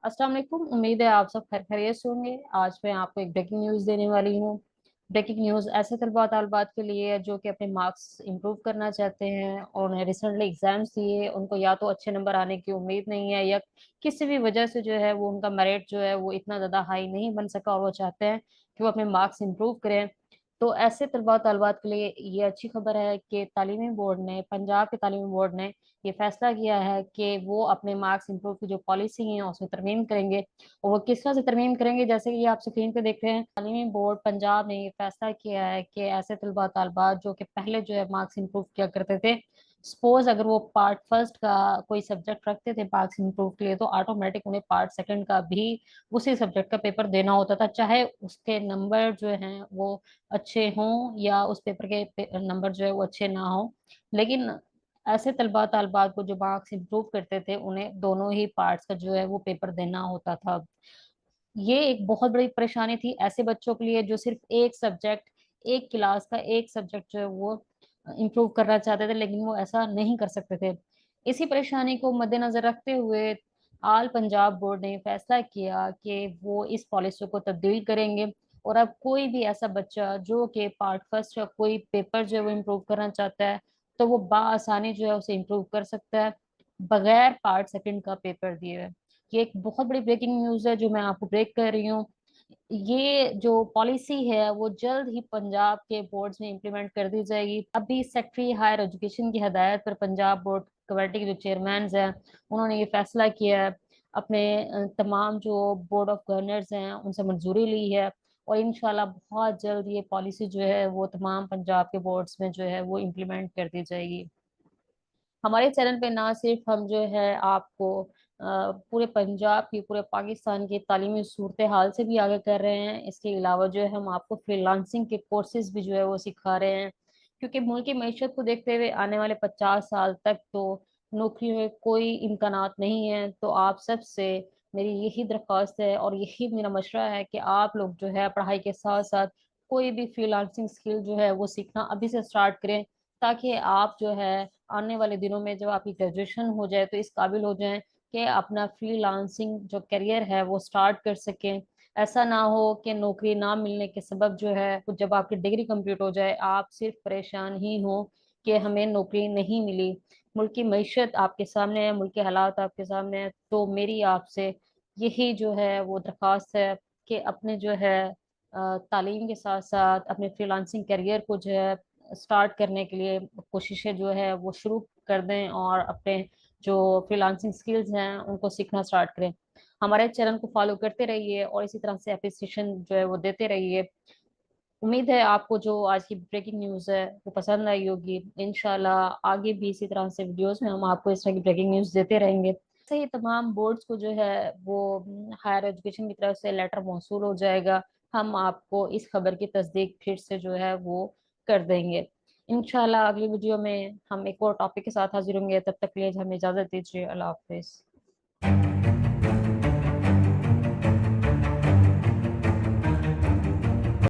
अस्सलाम वालेकुम। उम्मीद है आप सब खैर खैरियत से होंगे। आज मैं आपको एक ब्रेकिंग न्यूज़ देने वाली हूँ। ब्रेकिंग न्यूज़ ऐसे तलबा तालिबात के लिए है जो कि अपने मार्क्स इंप्रूव करना चाहते हैं और उन्हें रिसेंटली एग्जाम्स दिए, उनको या तो अच्छे नंबर आने की उम्मीद नहीं है या किसी भी वजह से जो है वो उनका मेरिट जो है वो इतना ज़्यादा हाई नहीं बन सका और वो चाहते हैं कि वो अपने मार्क्स इंप्रूव करें। तो ऐसे तलबा तालिबात के लिए ये अच्छी खबर है कि तालीमी बोर्ड ने, पंजाब के तालीमी बोर्ड ने ये फैसला किया है कि वो अपने मार्क्स इंप्रूव की जो पॉलिसी है उसमें तरमीम करेंगे। और वो किस तरह से तरमीम करेंगे, जैसे कि आप स्क्रीन पे देख रहे हैं, तालीमी बोर्ड पंजाब ने ये फैसला किया है कि ऐसे तलबा तालबात जो कि पहले जो है मार्क्स इंप्रूव किया करते थे, सपोज अगर वो पार्ट फर्स्ट का कोई सब्जेक्ट रखते थे मार्क्स इंप्रूव के लिए, तो ऑटोमेटिक उन्हें पार्ट सेकंड का भी उसी सब्जेक्ट का पेपर देना होता था, चाहे उसके नंबर जो हैं वो अच्छे हों या उस पेपर के नंबर जो है वो अच्छे ना हो। लेकिन ऐसे तलबा तालबात को जो मार्क्स इंप्रूव करते थे उन्हें दोनों ही पार्ट्स का जो है वो पेपर देना होता था। ये एक बहुत बड़ी परेशानी थी ऐसे बच्चों के लिए जो सिर्फ एक सब्जेक्ट, एक क्लास का एक सब्जेक्ट जो है वो इम्प्रूव करना चाहते थे, लेकिन वो ऐसा नहीं कर सकते थे। इसी परेशानी को मद्देनजर रखते हुए आल पंजाब बोर्ड ने फैसला किया कि वो इस पॉलिसी को तब्दील करेंगे और अब कोई भी ऐसा बच्चा जो कि पार्ट फर्स्ट का कोई पेपर जो है वो इम्प्रूव करना चाहता है, तो वो बाआसानी जो है उसे इम्प्रूव कर सकता है बगैर पार्ट सेकंड का पेपर दिए हुए। ये एक बहुत बड़ी ब्रेकिंग न्यूज़ है जो मैं आपको ब्रेक कर रही हूँ। ये जो पॉलिसी है वो जल्द ही पंजाब के बोर्ड्स में इम्प्लीमेंट कर दी जाएगी। अभी सेक्रेटरी हायर एजुकेशन की हदायत पर पंजाब बोर्ड कमेटी के जो चेयरमैन हैं उन्होंने ये फैसला किया है। अपने तमाम जो बोर्ड ऑफ गवर्नर्स हैं उनसे मंजूरी ली है और इंशाल्लाह बहुत जल्द ये पॉलिसी जो है वो तमाम पंजाब के बोर्ड्स में जो है वो इम्प्लीमेंट कर दी जाएगी। हमारे चैनल पे ना सिर्फ हम जो है आपको पूरे पंजाब की, पूरे पाकिस्तान की तालीमी सूरत हाल से भी आगे कर रहे हैं, इसके अलावा जो है हम आपको फ्रीलांसिंग के कोर्सेज भी जो है वो सिखा रहे हैं। क्योंकि मुल्क की मईशत को देखते हुए आने वाले 50 साल तक तो नौकरियों में कोई इम्कानात नहीं है। तो आप सबसे मेरी यही दरख्वास्त है और यही मेरा मशवरा है कि आप लोग जो है पढ़ाई के साथ साथ कोई भी फ्रीलांसिंग स्किल जो है वो सीखना अभी से स्टार्ट करें, ताकि आप जो है आने वाले दिनों में जब आपकी ग्रेजुएशन हो जाए तो इस काबिल हो जाएं कि अपना फ्रीलांसिंग जो करियर है वो स्टार्ट कर सकें। ऐसा ना हो कि नौकरी ना मिलने के सबब जो है तो जब आपकी डिग्री कंप्लीट हो जाए आप सिर्फ परेशान ही हो कि हमें नौकरी नहीं मिली। मुल्क की मईशत आपके सामने है, मुल्क के हालात आपके सामने है, तो मेरी आपसे यही जो है वो दरख्वास्त है कि अपने जो है तालीम के साथ साथ अपने फ्रीलांसिंग करियर को जो है स्टार्ट करने के लिए कोशिशें जो है वो शुरू कर दें और अपने जो फ्रीलांसिंग स्किल्स हैं उनको सीखना स्टार्ट करें। हमारे चैनल को फॉलो करते रहिए और इसी तरह से अप्रिसिएशन जो है वो देते रहिए। उम्मीद है आपको जो आज की ब्रेकिंग न्यूज़ है वो पसंद आई होगी। इंशाल्लाह आगे भी इसी तरह से वीडियोस में हम आपको इस तरह की ब्रेकिंग न्यूज़ देते रहेंगे। से ही तमाम बोर्ड्स को जो है वो हायर एजुकेशन की तरफ से लेटर मौसूल हो जाएगा। हम आपको इस खबर की तस्दीक फिर से जो है वो कर देंगे। इंशाल्लाह अगली वीडियो में हम एक और टॉपिक के साथ हाजिर होंगे। तब तक के लिए हमें इजाज़त दीजिए। अल्लाह हाफिज़।